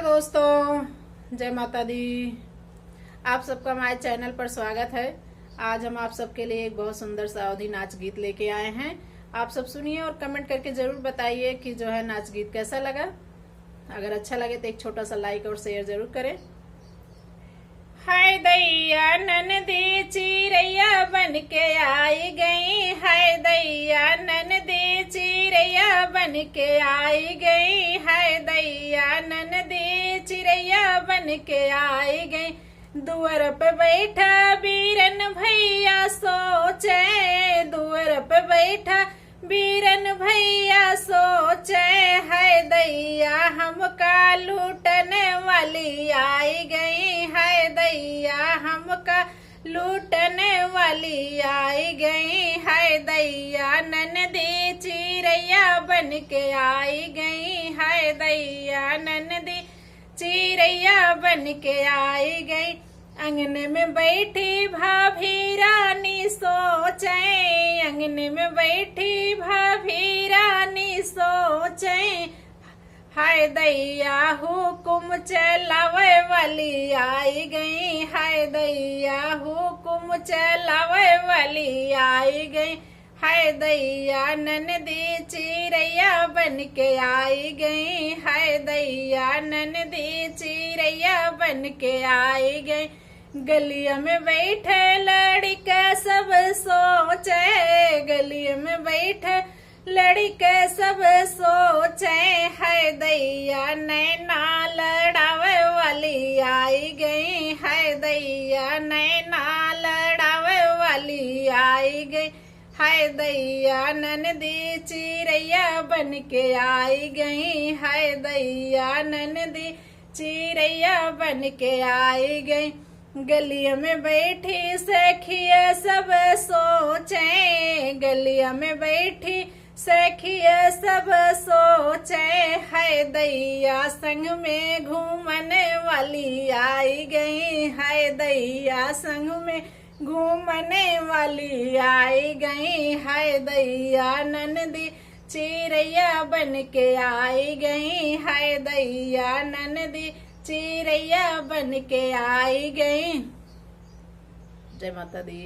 दोस्तों, जय माता दी। आप सबका हमारे चैनल पर स्वागत है। आज हम आप सबके लिए एक बहुत सुंदर सा अवधी नाच गीत लेके आए हैं। आप सब सुनिए और कमेंट करके जरूर बताइए कि जो है नाच गीत कैसा लगा। अगर अच्छा लगे तो एक छोटा सा लाइक और शेयर जरूर करें। हाय दैया ननदी चिरैया बन के आई गई, हाय दैया ननदी चिरैया बन के आई गई, हाय दैया ननदी चिरैया बन के आई गई। दुअर पे बैठा बीरन भैया सोचे, दुअर पे बैठा बीरन भैया सोचे, हाय दैया हमका लूटने वाली आई गई, हाय दैया हमका लूटने वाली आई गई, हाय दैया ननदी चिरैया बन के आई गई, हाय दैया ननदी चिरैया बन के आई गई। अंगने में बैठी भाभी रानी सोचे, अंगने में बैठी भाभी रानी सोचे, हाय दैया हुकुम चलावे वाली आई गई, हाय दैया हुकुम चलावे वाली आई गई, हाय दैया ननदी चिरैया बन के आई गई, हाय दैया ननदी चिरैया बन के आई गई। गलिया में बैठे लड़के सब सोचे, गलिया में बैठे लड़के सब सोचे, हाय दैया नैना लड़ावे वाली आई गई, हाय दैया नैना लड़ावे वाली आई गई, हाय दैया ननदी चिरैया बन के आई गई, हाय दैया ननदी चिरैया बन के आई गई। गलिया में बैठी सखिया सब सोचे, गलिया में बैठी सखिया सब सोचे, हाय दैया संग में घूमने वाली आई गई, हाय दैया संग में घूमने वाली आई गई, हाय दैया ननदी चिरैया बन के आई गई, हाय दैया ननदी चिरैया बन के आई गई। जय माता दी।